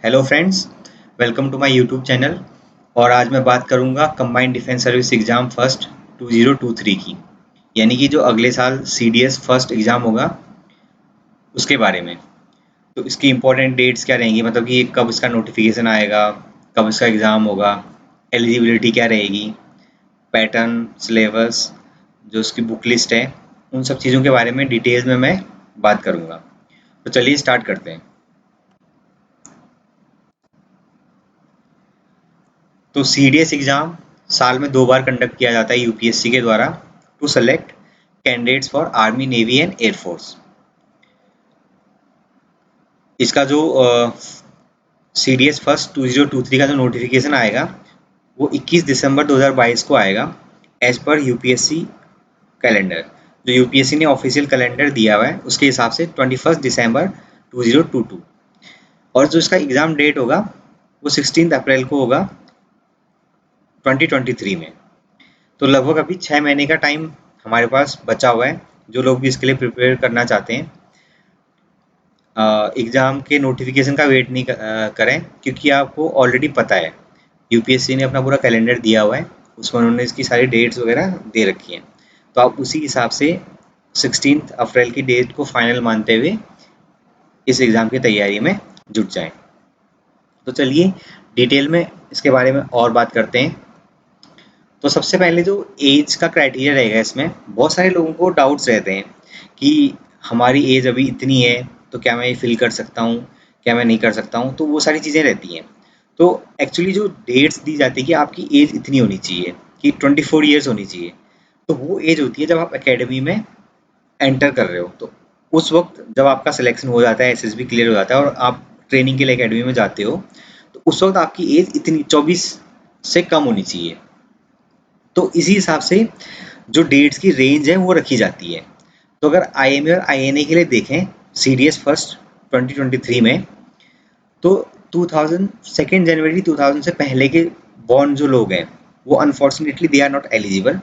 Hello friends, welcome to my YouTube channel. और आज मैं बात करूंगा combined defence service exam first 2023 की, यानी कि जो अगले साल सीडीएस फर्स्ट एग्ज़ाम होगा उसके बारे में। तो इसकी इम्पोर्टेंट डेट्स क्या रहेंगी, मतलब कि कब इसका नोटिफिकेशन आएगा, कब इसका एग्ज़ाम होगा, एलिजिबिलिटी क्या रहेगी, पैटर्न, सिलेबस, जो उसकी बुक लिस्ट है, उन सब चीज़ों के बारे में डिटेल्स में मैं बात करूँगा। तो चलिए स्टार्ट करते हैं। तो सीडीएस एग्ज़ाम साल में 2 बार कंडक्ट किया जाता है यूपीएससी के द्वारा to select candidates for army, navy and air force. इसका जो सीडीएस फर्स्ट 2023 का जो नोटिफिकेशन आएगा वो 21 दिसंबर 2022 को आएगा एज पर यूपीएससी कैलेंडर। जो यूपीएससी ने ऑफिशियल कैलेंडर दिया हुआ है उसके हिसाब से 21 दिसंबर 2022। और जो इसका एग्ज़ाम डेट होगा वो 16 अप्रैल को होगा 2023 में। तो लगभग अभी 6 महीने का टाइम हमारे पास बचा हुआ है। जो लोग भी इसके लिए प्रिपेयर करना चाहते हैं, एग्ज़ाम के नोटिफिकेशन का वेट नहीं करें, क्योंकि आपको ऑलरेडी पता है यूपीएससी ने अपना पूरा कैलेंडर दिया हुआ है, उसमें उन्होंने इसकी सारी डेट्स वगैरह दे रखी हैं। तो आप उसी हिसाब से 16 अप्रैल की डेट को फाइनल मानते हुए इस एग्ज़ाम की तैयारी में जुट जाएं। तो चलिए डिटेल में इसके बारे में और बात करते हैं। तो सबसे पहले जो एज का क्राइटेरिया रहेगा, इसमें बहुत सारे लोगों को डाउट्स रहते हैं कि हमारी एज अभी इतनी है तो क्या मैं ये फिल कर सकता हूँ, क्या मैं नहीं कर सकता हूँ। तो वो सारी चीज़ें रहती हैं। तो एक्चुअली जो डेट्स दी जाती है कि आपकी एज इतनी होनी चाहिए, कि 24 ईयर्स होनी चाहिए, तो वो एज होती है जब आप एकेडमी में एंटर कर रहे हो। तो उस वक्त जब आपका सिलेक्शन हो जाता है, एसएसबी क्लियर हो जाता है और आप ट्रेनिंग के लिए एकेडमी में जाते हो, तो उस वक्त आपकी एज इतनी 24 से कम होनी चाहिए। तो इसी हिसाब से जो डेट्स की रेंज है वो रखी जाती है। तो अगर आईएमए और आईएनए के लिए देखें सीडीएस फर्स्ट 2023 में, तो 2000 2 जनवरी 2000 से पहले के बॉर्न जो लोग हैं वो unfortunately they are not eligible.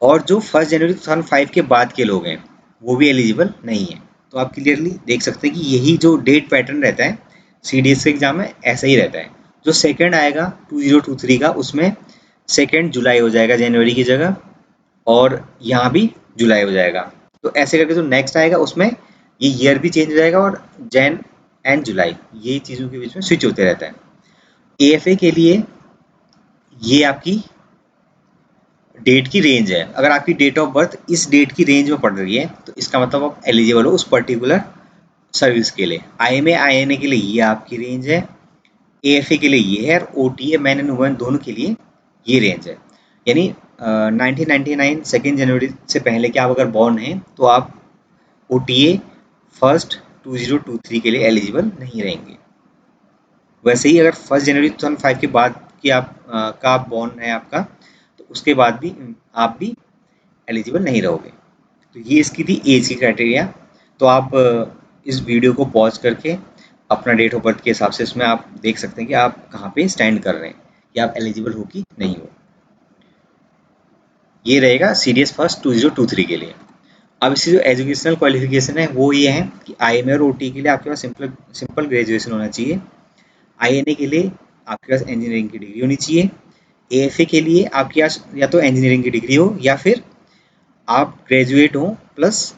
और जो 1 जनवरी 2005 के बाद के लोग हैं वो भी एलिजिबल नहीं है। तो आप क्लियरली देख सकते हैं कि यही जो डेट पैटर्न रहता है सीडीएस के एग्जाम में, ऐसा ही रहता है। जो सेकंड आएगा 2023 का, उसमें 2 जुलाई हो जाएगा जनवरी की जगह, और यहाँ भी जुलाई हो जाएगा। तो ऐसे करके जो नेक्स्ट आएगा उसमें ये ईयर भी चेंज हो जाएगा, और जैन एंड जुलाई ये चीज़ों के बीच में स्विच होते रहता है। एएफए के लिए ये आपकी डेट की रेंज है। अगर आपकी डेट ऑफ बर्थ इस डेट की रेंज में पड़ रही है तो इसका मतलब आप एलिजिबल हो उस पर्टिकुलर सर्विस के लिए। आईएमए आईएनए के लिए ये आपकी रेंज है, एएफए के लिए ये है, और ओटीए मैन एंड वुमेन दोनों के लिए ये रेंज है। यानी 1999 2 जनवरी से पहले के आप अगर बॉर्न हैं तो आप ओटीए फर्स्ट 2023 के लिए एलिजिबल नहीं रहेंगे। वैसे ही अगर 1 जनवरी 2005 के बाद की का बॉर्न है आपका, तो उसके बाद भी आप भी एलिजिबल नहीं रहोगे। तो ये इसकी थी एज की क्राइटेरिया। तो आप इस वीडियो को पॉज करके अपना डेट ऑफ बर्थ के हिसाब से इसमें आप देख सकते हैं कि आप कहाँ पे स्टैंड कर रहे हैं, कि आप एलिजिबल हो कि नहीं हो। ये रहेगा सीडीएस फर्स्ट 2023 के लिए। अब इसकी जो एजुकेशनल क्वालिफिकेशन है वो ये है कि आईएमए और ओटी के लिए आपके पास सिंपल ग्रेजुएशन होना चाहिए। आईएनए के लिए आपके पास इंजीनियरिंग की डिग्री होनी चाहिए। एएफए के लिए आपके पास या तो इंजीनियरिंग की डिग्री हो या फिर आप ग्रेजुएट हो प्लस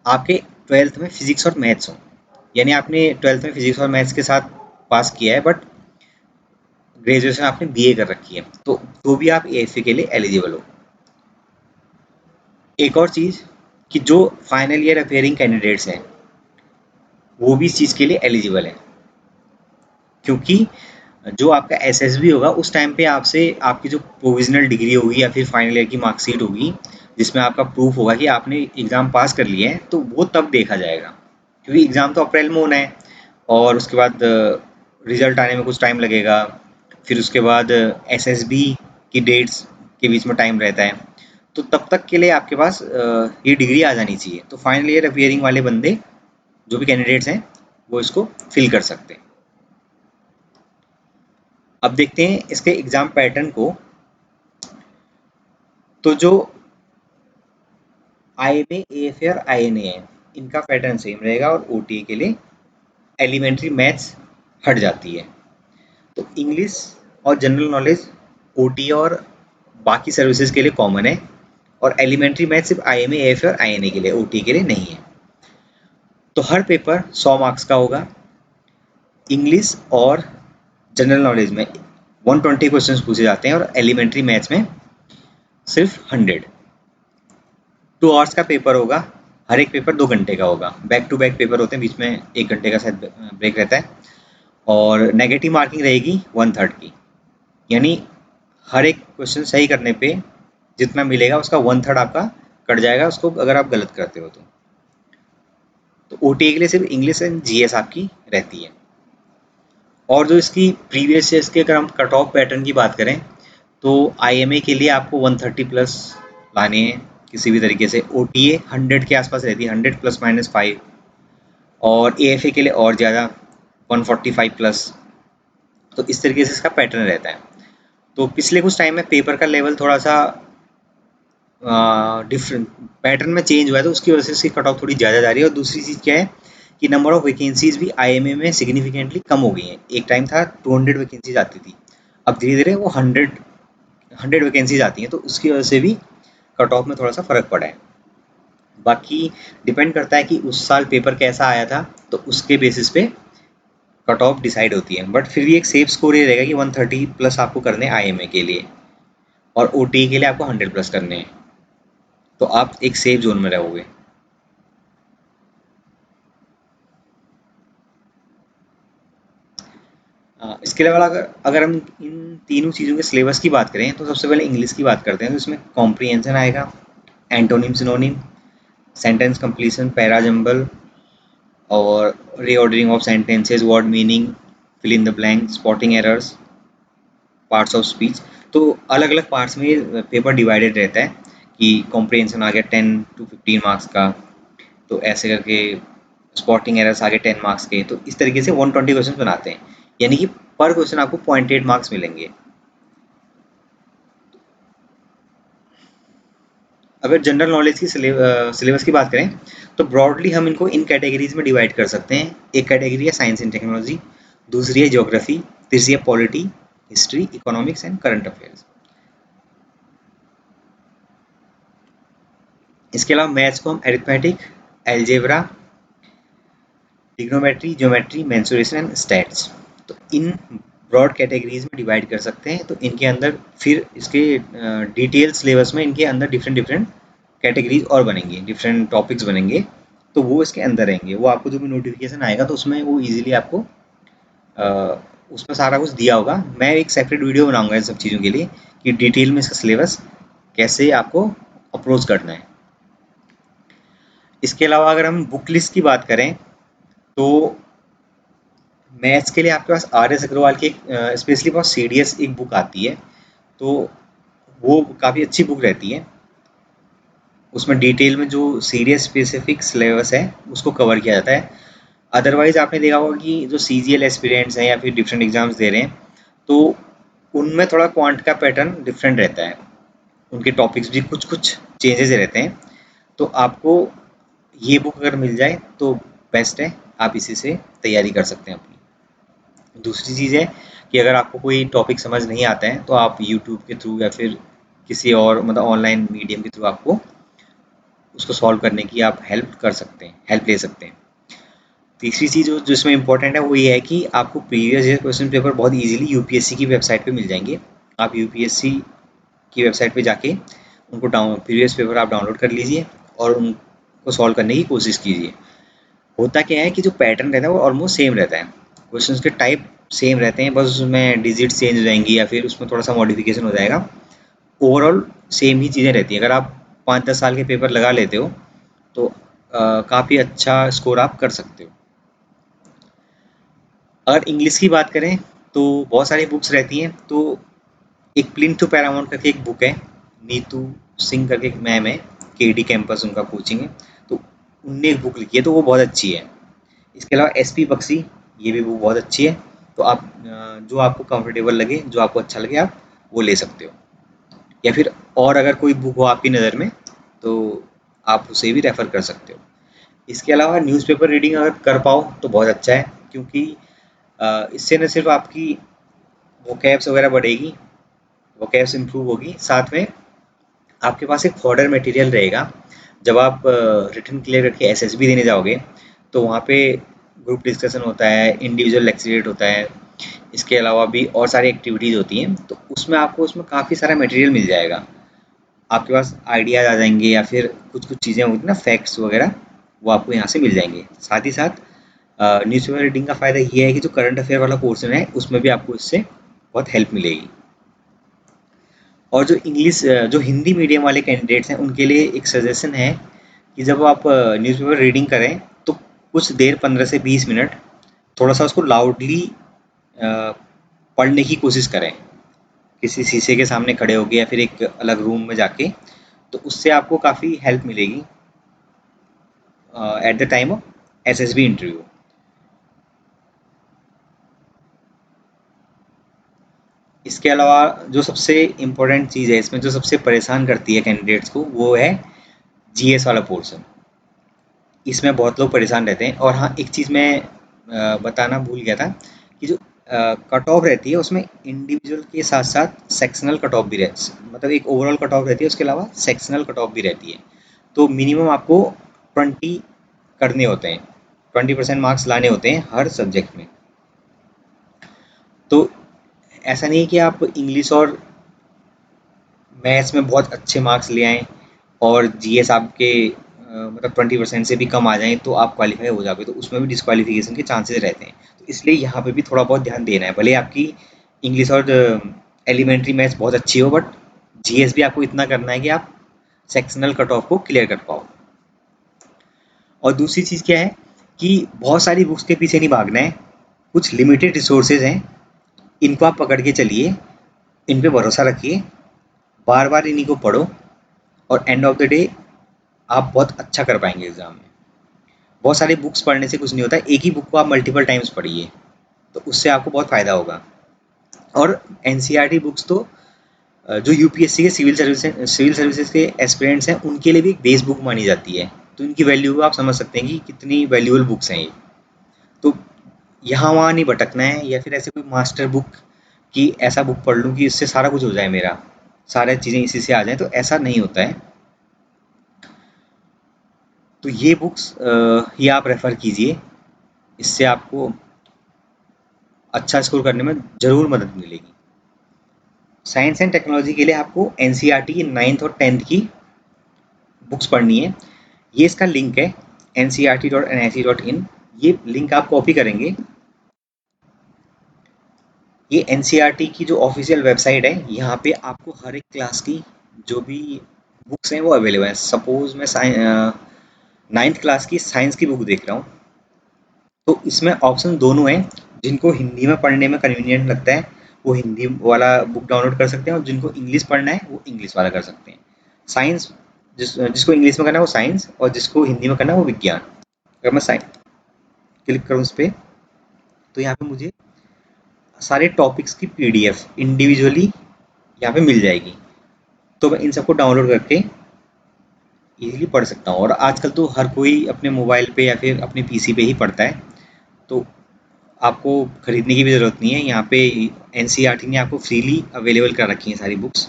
आपके 12th में फिजिक्स और मैथ्स हो। यानी आपने 12th में फिजिक्स और मैथ्स के साथ पास किया है, बट ग्रेजुएशन आपने बीए कर रखी है, तो भी आप एएफए के लिए एलिजिबल हो। एक और चीज़ कि जो फाइनल ईयर अपेयरिंग कैंडिडेट्स हैं वो भी इस चीज़ के लिए एलिजिबल हैं, क्योंकि जो आपका एसएसबी होगा उस टाइम पे आपसे आपकी जो प्रोविजनल डिग्री होगी या फिर फाइनल ईयर की मार्कशीट होगी जिसमें आपका प्रूफ होगा कि आपने एग्ज़ाम पास कर लिया है, तो वो तब देखा जाएगा। क्योंकि एग्ज़ाम तो अप्रैल में होना है और उसके बाद रिजल्ट आने में कुछ टाइम लगेगा। फिर उसके बाद एसएसबी की डेट्स के बीच में टाइम रहता है, तो तब तक के लिए आपके पास ये डिग्री आ जानी चाहिए। तो फाइनल ईयर अपियरिंग वाले बंदे जो भी कैंडिडेट्स हैं वो इसको फिल कर सकते हैं। अब देखते हैं इसके एग्ज़ाम पैटर्न को। तो जो आईएमए, एएफए और आईएनए है, इनका पैटर्न सेम रहेगा, और ओटीए के लिए एलिमेंट्री मैथ्स हट जाती है। तो इंग्लिश और जनरल नॉलेज ओटी और बाकी सर्विसेज के लिए कॉमन है, और एलिमेंट्री मैथ सिर्फ आईएमए, एएफए और आईएनए के लिए, ओटी के लिए नहीं है। तो हर पेपर 100 मार्क्स का होगा। इंग्लिश और जनरल नॉलेज में 120 क्वेश्चंस पूछे जाते हैं, और एलिमेंट्री मैथ्स में सिर्फ 100। 2 आवर्स का पेपर होगा, हर एक पेपर 2 घंटे का होगा। बैक टू बैक पेपर होते हैं, बीच में 1 घंटे का शायद ब्रेक रहता है। और नेगेटिव मार्किंग रहेगी 1/3 की, यानी हर एक क्वेश्चन सही करने पे जितना मिलेगा उसका 1/3 आपका कट जाएगा उसको, अगर आप गलत करते हो तो ओटीए के लिए सिर्फ इंग्लिश एंड जीएस आपकी रहती है। और जो इसकी प्रीवियस ईयर्स के अगर हम कट ऑफ पैटर्न की बात करें, तो आईएमए के लिए आपको 130 प्लस लाने हैं किसी भी तरीके से। ओटीए 100 के आसपास रहती है, 100 ±5। और एएफए के लिए और ज़्यादा, 145 प्लस। तो इस तरीके से इसका पैटर्न रहता है। तो पिछले कुछ टाइम में पेपर का लेवल थोड़ा सा डिफरेंट पैटर्न में चेंज हुआ है, तो उसकी वजह से इसकी कट ऑफ थोड़ी ज़्यादा जा रही है। और दूसरी चीज़ क्या है कि नंबर ऑफ वैकेंसीज भी आईएमए में सिग्निफिकेंटली कम हो गई हैं। एक टाइम था 200 वैकेंसीज आती थी, अब धीरे धीरे वो 100 वैकेंसीज आती हैं, तो उसकी वजह से भी कट ऑफ में थोड़ा सा फ़र्क पड़ा है। बाकी डिपेंड करता है कि उस साल पेपर कैसा आया था, तो उसके बेसिस पे कट ऑफ डिसाइड होती है। बट फिर भी एक सेफ स्कोर ये रहेगा कि 130 प्लस आपको करने हैं आईएमए के लिए, और ओटी के लिए आपको 100 प्लस करने हैं, तो आप एक सेफ जोन में रहोगे। इसके अलावा अगर अगर हम इन तीनों चीज़ों के सिलेबस की बात करें, तो सबसे पहले इंग्लिश की बात करते हैं। तो इसमें कॉम्प्रीहेंशन आएगा, antonym synonym, sentence completion, para jumble, और reordering of sentences, word meaning, fill in the blank, spotting errors, parts of speech. तो अलग अलग पार्ट्स में पेपर डिवाइडेड रहता है कि कॉम्प्रीहेंशन आ गया 10 to 15 मार्क्स का, तो ऐसे करके स्पॉटिंग एरर्स आ गए 10 मार्क्स के। तो इस तरीके से 120 क्वेश्चन बनाते हैं, यानी कि पर क्वेश्चन आपको 0.8 मार्क्स मिलेंगे। अगर जनरल नॉलेज की सिलेबस की बात करें, तो ब्रॉडली हम इनको इन कैटेगरीज में डिवाइड कर सकते हैं। एक कैटेगरी है साइंस एंड टेक्नोलॉजी, दूसरी है ज्योग्राफी, तीसरी है polity, history, economics and current affairs. इसके अलावा मैथ्स को हम arithmetic, algebra, trigonometry, geometry, mensuration and stats, तो इन ब्रॉड कैटेगरीज में डिवाइड कर सकते हैं। तो इनके अंदर फिर इसके डिटेल सिलेबस में इनके अंदर डिफरेंट डिफरेंट कैटेगरीज और बनेंगे, डिफरेंट टॉपिक्स बनेंगे, तो वो इसके अंदर रहेंगे। वो आपको जो भी नोटिफिकेशन आएगा तो उसमें वो इजीली आपको उसमें सारा कुछ दिया होगा। मैं एक सेपरेट वीडियो बनाऊंगा इन सब चीज़ों के लिए कि डिटेल में इसका सिलेबस कैसे आपको अप्रोच करना है। इसके अलावा अगर हम बुक लिस्ट की बात करें, तो मैथ्स के लिए आपके पास आर एस अग्रवाल की स्पेशली बहुत सीडीएस एक बुक आती है, तो वो काफ़ी अच्छी बुक रहती है। उसमें डिटेल में जो सीडीएस स्पेसिफिक सिलेबस है उसको कवर किया जाता है। अदरवाइज आपने देखा होगा कि जो सीजीएल एस्पिरेंट्स हैं या फिर डिफरेंट एग्जाम्स दे रहे हैं, तो उनमें थोड़ा क्वांट का पैटर्न डिफरेंट रहता है, उनके टॉपिक्स भी कुछ कुछ चेंजेस रहते हैं। तो आपको ये बुक अगर मिल जाए तो बेस्ट है, आप इसी से तैयारी कर सकते हैं अपनी। दूसरी चीज़ है कि अगर आपको कोई टॉपिक समझ नहीं आता है, तो आप यूट्यूब के थ्रू या फिर किसी और मतलब ऑनलाइन मीडियम के थ्रू आपको उसको सॉल्व करने की आप हेल्प कर सकते हैं, हेल्प ले सकते हैं। तीसरी चीज़ जो इसमें इंपॉर्टेंट है वो ये है कि आपको प्रीवियस ईयर क्वेश्चन पेपर बहुत इजीली यूपीएससी की वेबसाइट पे मिल जाएंगे। आप यूपीएससी की वेबसाइट पे जाके उनको प्रीवियस पेपर आप डाउनलोड कर लीजिए और उनको सॉल्व करने की कोशिश कीजिए। होता क्या है कि जो पैटर्न रहता है वो ऑलमोस्ट सेम रहता है, क्वेश्चन के टाइप सेम रहते हैं, बस उसमें डिजिट चेंज हो जाएंगी या फिर उसमें थोड़ा सा मॉडिफिकेशन हो जाएगा। ओवरऑल सेम ही चीज़ें रहती हैं। अगर आप 5-10 साल के पेपर लगा लेते हो तो काफ़ी अच्छा स्कोर आप कर सकते हो। अगर इंग्लिश की बात करें तो बहुत सारी बुक्स रहती हैं। तो एक प्लिंथ टू पैरामाउंट करके एक बुक है, नीतू सिंह करके एक मैम है, केडी कैंपस उनका कोचिंग है, तो उनने एक बुक लिखी है, तो वो बहुत अच्छी है। इसके अलावा एसपी बख्शी, ये भी बुक बहुत अच्छी है। तो आप जो आपको कंफर्टेबल लगे, जो आपको अच्छा लगे, आप वो ले सकते हो। या फिर और अगर कोई बुक हो आपकी नज़र में तो आप उसे भी रेफ़र कर सकते हो। इसके अलावा न्यूज़पेपर रीडिंग अगर कर पाओ तो बहुत अच्छा है, क्योंकि इससे न सिर्फ आपकी वोकैब्स वगैरह बढ़ेगी, वोकैब्स इम्प्रूव होगी, साथ में आपके पास एक फॉर्डर मटेरियल रहेगा। जब आप रिटन क्लियर करके एसएसबी देने जाओगे तो वहाँ पे ग्रुप डिस्कशन होता है, इंडिविजुअल लेक्चरेट होता है, इसके अलावा भी और सारी एक्टिविटीज़ होती हैं, तो उसमें आपको उसमें काफ़ी सारा मटेरियल मिल जाएगा। आपके पास आइडियाज़ आ जाएंगे या फिर कुछ कुछ चीज़ें होती हैं ना, फैक्ट्स वगैरह, वो आपको यहाँ से मिल जाएंगे। साथ ही साथ न्यूज़पेपर रीडिंग का फ़ायदा ये है कि जो करंट अफेयर वाला पोर्शन है उसमें भी आपको इससे बहुत हेल्प मिलेगी। और जो जो हिंदी मीडियम वाले कैंडिडेट्स हैं उनके लिए एक सजेशन है कि जब आप न्यूज़पेपर रीडिंग करें तो कुछ देर 15 से 20 मिनट थोड़ा सा उसको लाउडली पढ़ने की कोशिश करें, किसी शीशे के सामने खड़े होके या फिर एक अलग रूम में जाके, तो उससे आपको काफ़ी हेल्प मिलेगी at the time of SSB interview. इसके अलावा जो सबसे इम्पोर्टेंट चीज़ है इसमें, जो सबसे परेशान करती है कैंडिडेट्स को, वो है जीएस वाला पोर्शन। इसमें बहुत लोग परेशान रहते हैं। और हाँ, एक चीज़ मैं बताना भूल गया था कि जो कट ऑफ रहती है उसमें इंडिविजुअल के साथ साथ सेक्शनल कट ऑफ भी रहती है, मतलब एक ओवरऑल कट ऑफ रहती है, उसके अलावा सेक्शनल कट ऑफ भी रहती है। तो मिनिमम आपको 20 करने होते हैं, 20% मार्क्स लाने होते हैं हर सब्जेक्ट में। तो ऐसा नहीं है कि आप इंग्लिश और मैथ्स में बहुत अच्छे मार्क्स ले आएँ और जीएस आपके मतलब 20% से भी कम आ जाएँ तो आप क्वालिफाई हो जाओगे, तो उसमें भी डिस्क्वालिफिकेशन के चांसेस रहते हैं। तो इसलिए यहाँ पे भी थोड़ा बहुत ध्यान देना है। भले आपकी इंग्लिश और एलिमेंट्री मैथ्स बहुत अच्छी हो, बट जीएस भी आपको इतना करना है कि आप सेक्शनल कट ऑफ को क्लियर कर पाओ। और दूसरी चीज़ क्या है कि बहुत सारी बुक्स के पीछे नहीं भागना है, कुछ लिमिटेड रिसोर्सेज हैं, इनको आप पकड़ के चलिए, इन पे भरोसा रखिए, बार बार इन्हीं को पढ़ो और एंड ऑफ द डे आप बहुत अच्छा कर पाएंगे एग्जाम में। बहुत सारी बुक्स पढ़ने से कुछ नहीं होता, एक ही बुक को आप मल्टीपल टाइम्स पढ़िए, तो उससे आपको बहुत फ़ायदा होगा। और एनसीईआरटी बुक्स तो जो यूपीएससी के सिविल सर्विसेज के एस्पिरेंट्स हैं उनके लिए भी एक बेस बुक मानी जाती है, तो इनकी वैल्यू आप समझ सकते हैं कि कितनी वैल्यूएबल बुक्स हैं ये। तो यहाँ वहाँ नहीं भटकना है या फिर ऐसे कोई मास्टर बुक कि ऐसा बुक पढ़ लूँ कि इससे सारा कुछ हो जाए, मेरा सारी चीज़ें इसी से आ जाएँ, तो ऐसा नहीं होता है। तो ये बुक्स ये आप रेफ़र कीजिए, इससे आपको अच्छा स्कोर करने में ज़रूर मदद मिलेगी। साइंस एंड टेक्नोलॉजी के लिए आपको एनसीईआरटी की 9th और 10th की बुक्स पढ़नी है। ये इसका लिंक है ncrt.nic.in, ये लिंक आप कॉपी करेंगे। ये एनसीईआरटी की जो ऑफिशियल वेबसाइट है, यहाँ पे आपको हर एक क्लास की जो भी बुक्स हैं वो अवेलेबल है। सपोज मैं 9th क्लास की साइंस की बुक देख रहा हूँ, तो इसमें ऑप्शन दोनों हैं। जिनको हिंदी में पढ़ने में कन्वीनियंट लगता है वो हिंदी वाला बुक डाउनलोड कर सकते हैं, और जिनको इंग्लिश पढ़ना है वो इंग्लिश वाला कर सकते हैं। साइंस जिसको इंग्लिश में करना है वो साइंस, और जिसको हिंदी में करना है वो विज्ञान। अगर मैं साइंस क्लिक करूँ इस पर, तो यहाँ पे मुझे सारे टॉपिक्स की पीडीएफ इंडिविजुअली यहाँ पे मिल जाएगी, तो मैं इन सबको डाउनलोड करके इजीली पढ़ सकता हूँ। और आजकल तो हर कोई अपने मोबाइल पे या फिर अपने पीसी पे ही पढ़ता है, तो आपको खरीदने की भी ज़रूरत नहीं है। यहाँ पे एनसीईआरटी ने आपको फ्रीली अवेलेबल कर रखी हैं सारी बुक्स,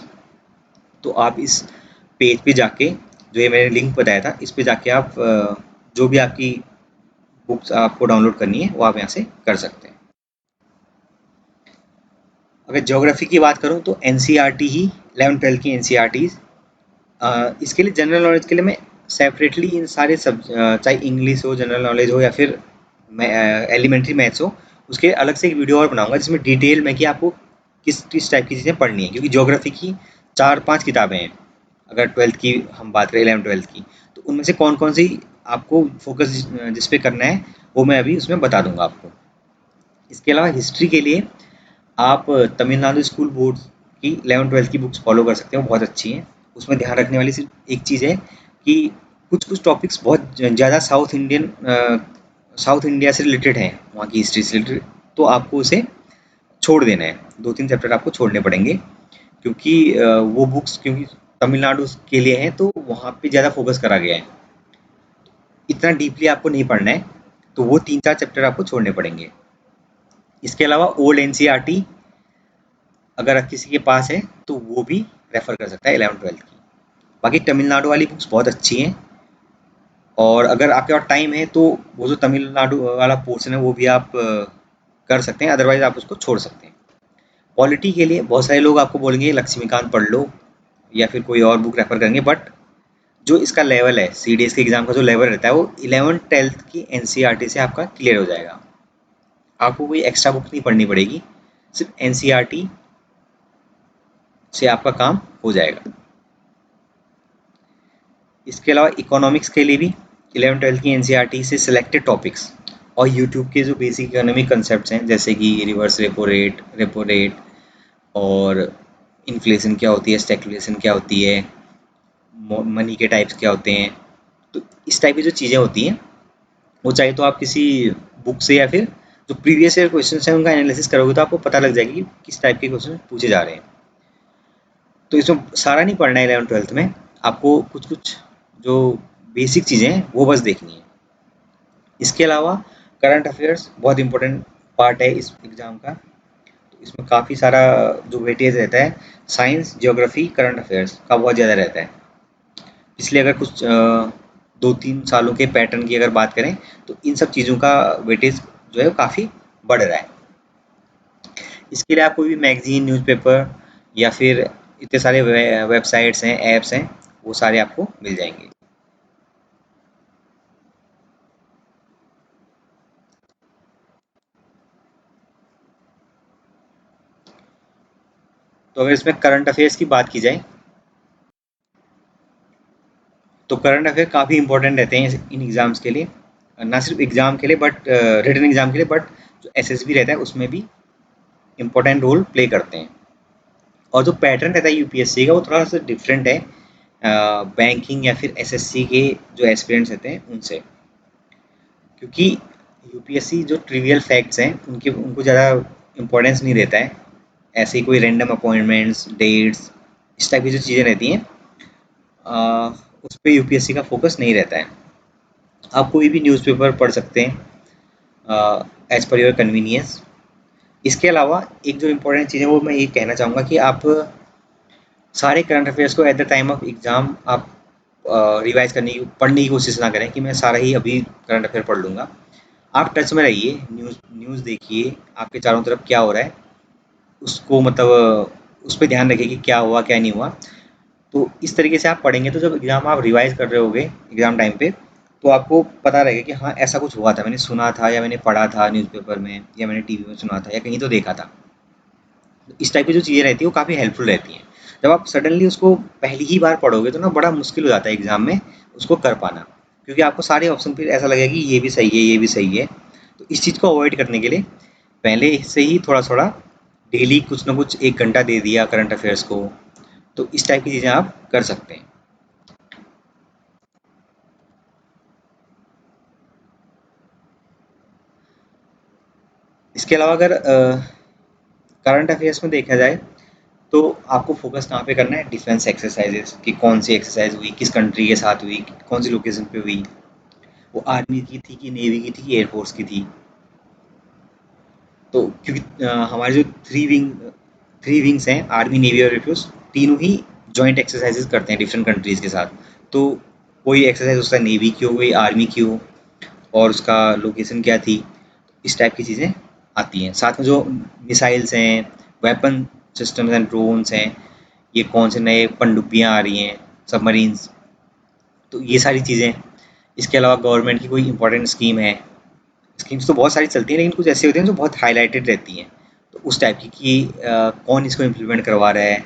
तो आप इस पेज पे जाके, जो ये मैंने लिंक बताया था, इस पे जाके आप जो भी आपकी बुक्स आपको डाउनलोड करनी है वो आप यहाँ से कर सकते हैं। अगर ज्योग्राफी की बात करूँ तो एनसीईआरटी ही 11th-12th की एनसीईआरटीज़, इसके लिए जनरल नॉलेज के लिए मैं सेपरेटली इन सारे सब चाहे इंग्लिश हो, जनरल नॉलेज हो या फिर एलिमेंट्री मैथ्स हो, उसके अलग से एक वीडियो और बनाऊंगा जिसमें डिटेल में कि आपको किस किस टाइप की चीज़ें पढ़नी है। क्योंकि ज्योग्राफी की 4-5 किताबें हैं, अगर 12th की हम बात करें, 11th-12th की, तो उनमें से कौन कौन सी आपको फोकस जिस पे करना है वो मैं अभी उसमें बता दूंगा आपको। इसके अलावा हिस्ट्री के लिए आप तमिलनाडु स्कूल बोर्ड की 11th-12th की बुक्स फॉलो कर सकते हो, बहुत अच्छी हैं। उसमें ध्यान रखने वाली सिर्फ एक चीज़ है कि कुछ कुछ टॉपिक्स बहुत ज़्यादा साउथ इंडिया से रिलेटेड हैं, वहाँ की हिस्ट्री से रिलेटेड, तो आपको उसे छोड़ देना है। 2-3 चैप्टर आपको छोड़ने पड़ेंगे, क्योंकि वो बुक्स क्योंकि तमिलनाडु के लिए हैं, तो वहाँ पे ज़्यादा फोकस करा गया है, इतना डीपली आपको नहीं पढ़ना है, तो वो 3-4 चैप्टर आपको छोड़ने पड़ेंगे। इसके अलावा ओल्ड एनसीईआरटी अगर किसी के पास है तो वो भी रेफर कर सकता है 11th-12th की। बाकी तमिलनाडु वाली बुक्स बहुत अच्छी हैं, और अगर आपके पास टाइम है तो वो जो तमिलनाडु वाला पोर्शन है वो भी आप कर सकते हैं, अदरवाइज आप उसको छोड़ सकते हैं। पॉलिटी के लिए बहुत सारे लोग आपको बोलेंगे लक्ष्मीकांत पढ़ लो या फिर कोई और बुक रेफर करेंगे, बट जो इसका लेवल है सीडीएस के एग्जाम का जो लेवल रहता है वो 11th-12th की एनसीईआरटी से आपका क्लियर हो जाएगा। आपको कोई एक्स्ट्रा बुक नहीं पढ़नी पड़ेगी, सिर्फ एनसीईआरटी से आपका काम हो जाएगा। इसके अलावा इकोनॉमिक्स के लिए भी 11th-12th की एनसीईआरटी से सिलेक्टेड टॉपिक्स और यूट्यूब के जो बेसिक इकोनॉमिक कंसेप्ट्स हैं जैसे कि रिवर्स रेपो रेट और इन्फ्लेशन क्या होती है, स्टैग्फ्लेशन क्या होती है, मनी के टाइप्स क्या होते हैं, तो इस टाइप की जो चीज़ें होती हैं वो चाहे तो आप किसी बुक से या फिर जो प्रीवियस ईयर क्वेश्चन हैं उनका एनालिसिस करोगे तो आपको पता लग जाएगी कि किस टाइप के क्वेश्चन पूछे जा रहे हैं। तो इसमें सारा नहीं पढ़ना है 11th-12th में, आपको कुछ कुछ जो बेसिक चीज़ें हैं वो बस देखनी है। इसके अलावा करंट अफेयर्स बहुत इंपॉर्टेंट पार्ट है इस एग्ज़ाम का। तो इसमें काफ़ी सारा जो वेटेज रहता है साइंस, ज्योग्राफी, करंट अफेयर्स का बहुत ज़्यादा रहता है। इसलिए अगर कुछ 2-3 सालों के पैटर्न की अगर बात करें तो इन सब चीज़ों का वेटेज जो है वो काफ़ी बढ़ रहा है। इसके लिए आपको भी मैगजीन, न्यूज़पेपर या फिर इतने सारे वेबसाइट्स हैं, ऐप्स हैं, वो सारे आपको मिल जाएंगे। तो अगर इसमें करंट अफेयर्स की बात की जाए तो करंट अफेयर काफ़ी इंपॉर्टेंट रहते हैं इन एग्ज़ाम्स के लिए, ना सिर्फ एग्ज़ाम के लिए बट रिटन एग्ज़ाम के लिए, बट जो एसएसबी रहता है उसमें भी इम्पोर्टेंट रोल प्ले करते हैं। और जो पैटर्न रहता है यूपीएससी का वो थोड़ा सा डिफरेंट है बैंकिंग या फिर एसएससी के जो एस्पिरेंट्स रहते हैं उनसे, क्योंकि यूपीएससी जो ट्रिवियल फैक्ट्स हैं उनके उनको ज़्यादा इम्पोर्टेंस नहीं देता है। ऐसे ही कोई रैंडम अपॉइंटमेंट्स, डेट्स, इस टाइप की जो चीज़ें रहती हैं उस पर यूपीएससी का फोकस नहीं रहता है। आप कोई भी न्यूज़पेपर पढ़ सकते हैं एज पर योर कन्वीनियंस। इसके अलावा एक जो इम्पोर्टेंट चीज़ है वो मैं ये कहना चाहूँगा कि आप सारे करंट अफेयर्स को at the time of exam आप रिवाइज पढ़ने की कोशिश ना करें कि मैं सारा ही अभी करंट अफेयर पढ़ लूँगा। आप टच में रहिए, न्यूज़ देखिए, आपके चारों तरफ क्या हो रहा है उसको मतलब उस पर ध्यान रखिए कि क्या हुआ क्या नहीं हुआ। तो इस तरीके से आप पढ़ेंगे तो जब एग्ज़ाम आप रिवाइज कर रहे होगे एग्ज़ाम टाइम पे तो आपको पता रहेगा कि हाँ ऐसा कुछ हुआ था, मैंने सुना था या मैंने पढ़ा था न्यूज़पेपर में या मैंने टीवी में सुना था या कहीं तो देखा था। इस टाइप की जो चीज़ें रहती हैं वो काफ़ी हेल्पफुल रहती हैं। जब आप सडनली उसको पहली ही बार पढ़ोगे तो ना बड़ा मुश्किल हो जाता है एग्ज़ाम में उसको कर पाना, क्योंकि आपको सारे ऑप्शन फिर ऐसा लगेगा कि ये भी सही है, ये भी सही है। तो इस चीज़ को अवॉइड करने के लिए पहले से ही थोड़ा-थोड़ा डेली कुछ ना कुछ 1 घंटा दे दिया करंट अफेयर्स को, तो इस टाइप की चीज़ें आप कर सकते हैं। इसके अलावा अगर करंट अफेयर्स में देखा जाए तो आपको फोकस कहाँ पे करना है, डिफेंस एक्सरसाइजेस कि कौन सी एक्सरसाइज हुई, किस कंट्री के साथ हुई, कौन सी लोकेशन पे हुई, वो आर्मी की थी कि नेवी की थी कि एयरफोर्स की थी। तो क्योंकि हमारे जो थ्री विंग्स हैं आर्मी, नेवी और एयरफोर्स, तीनों ही जॉइंट एक्सरसाइजेस करते हैं डिफरेंट कंट्रीज़ के साथ। तो कोई एक्सरसाइज उसका नेवी की हो, कोई आर्मी की हो और उसका लोकेशन क्या थी, इस टाइप की चीज़ें आती हैं। साथ में जो मिसाइल्स हैं, वेपन सिस्टम्स एंड ड्रोन्स हैं, ये कौन से नए पनडुब्बियाँ आ रही हैं, सबमरीन्स, तो ये सारी चीज़ें। इसके अलावा गवर्नमेंट की कोई इंपॉर्टेंट स्कीम है, स्कीम्स तो बहुत सारी चलती हैं लेकिन कुछ ऐसी होती हैं जो बहुत हाईलाइटेड रहती हैं, तो उस टाइप की कि कौन इसको इम्प्लीमेंट करवा रहा है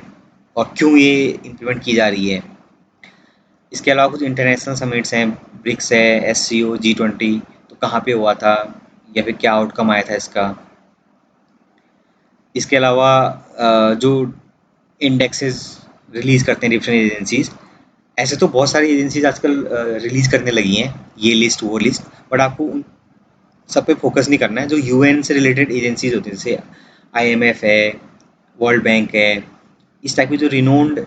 और क्यों ये इम्प्लीमेंट की जा रही है। इसके अलावा कुछ इंटरनेशनल समिट्स हैं, ब्रिक्स है, एससीओ, G20, तो कहाँ पे हुआ था या फिर क्या आउटकम आया था इसका। इसके अलावा जो इंडेक्सेस रिलीज़ करते हैं डिफरेंट एजेंसीज, ऐसे तो बहुत सारी एजेंसीज आजकल रिलीज़ करने लगी हैं ये लिस्ट वो लिस्ट, बट आपको उन सब पे फोकस नहीं करना है। जो यूएन से रिलेटेड एजेंसीज होती हैं जैसे आईएमएफ है, वर्ल्ड बैंक है, इस टाइप की जो रिनोन्ड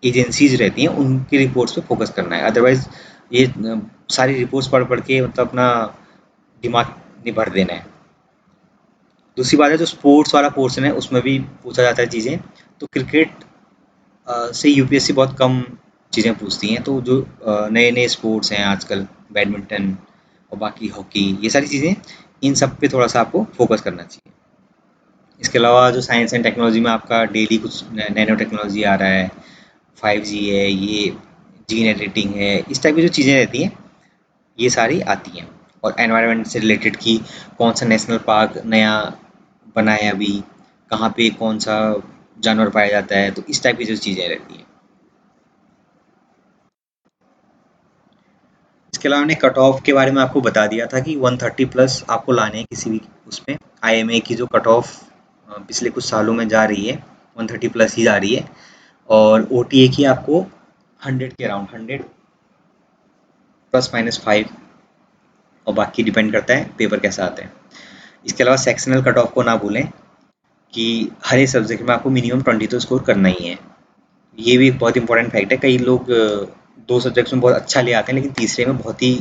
एजेंसीज रहती हैं उनकी रिपोर्ट्स पे फोकस करना है। अदरवाइज ये सारी रिपोर्ट्स पढ़ पढ़ के मतलब अपना दिमाग नहीं भर देना है। दूसरी बात है जो स्पोर्ट्स वाला पोर्शन है उसमें भी पूछा जाता है चीज़ें। तो क्रिकेट से यूपीएससी बहुत कम चीज़ें पूछती हैं। तो जो नए नए स्पोर्ट्स हैं आजकल, बैडमिंटन और बाकी हॉकी, ये सारी चीज़ें, इन सब पे थोड़ा सा आपको फोकस करना चाहिए। इसके अलावा जो साइंस एंड टेक्नोलॉजी में आपका डेली कुछ नैनो टेक्नोलॉजी आ रहा है, 5G है, ये जीन एडिटिंग है, इस टाइप की जो चीज़ें रहती हैं ये सारी आती हैं। और एनवायरनमेंट से रिलेटेड की कौन सा नेशनल पार्क नया बना है अभी, कहाँ पे कौन सा जानवर पाया जाता है, तो इस टाइप की जो चीज़ें रहती हैं। इसके अलावा मैंने कट ऑफ के बारे में आपको बता दिया था कि 130 प्लस आपको लाने हैं किसी भी उसमें। आईएमए की जो कट ऑफ पिछले कुछ सालों में जा रही है 130 प्लस ही जा रही है। और ओटीए की आपको 100 के अराउंड, 100 प्लस माइनस 5, और बाकी डिपेंड करता है पेपर कैसा आता है। इसके अलावा सेक्शनल कट ऑफ को ना भूलें कि हर एक सब्जेक्ट में आपको मिनिमम 20 तो स्कोर करना ही है। ये भी एक बहुत इंपॉर्टेंट फैक्ट है। कई लोग दो सब्जेक्ट्स में बहुत अच्छा ले आते हैं लेकिन तीसरे में बहुत ही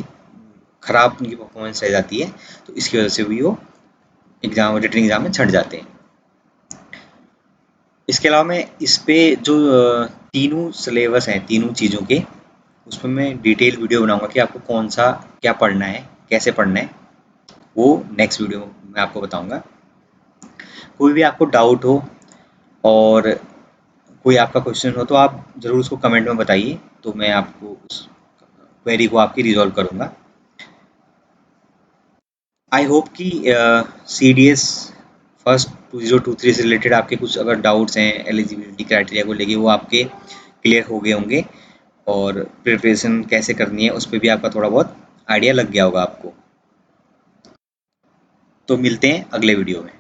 खराब उनकी परफॉर्मेंस रह जाती है, तो इसकी वजह से भी वो एग्जाम, रिटन एग्जाम में छट जाते हैं। इसके अलावा मैं इस पे जो तीनों सिलेबस हैं तीनों चीज़ों के, उसमें मैं डिटेल वीडियो बनाऊंगा कि आपको कौन सा क्या पढ़ना है, कैसे पढ़ना है, वो नेक्स्ट वीडियो में आपको बताऊंगा। कोई भी आपको डाउट हो और कोई आपका क्वेश्चन हो तो आप ज़रूर उसको कमेंट में बताइए, तो मैं आपको उस क्वेरी को आपकी रिजॉल्व करूंगा। आई होप कि सी डी एस फर्स्ट 2023 से रिलेटेड आपके कुछ अगर डाउट्स हैं एलिजिबिलिटी क्राइटेरिया को लेके, वो आपके क्लियर हो गए होंगे, और प्रिपरेशन कैसे करनी है उस पर भी आपका थोड़ा बहुत आइडिया लग गया होगा आपको। तो मिलते हैं अगले वीडियो में।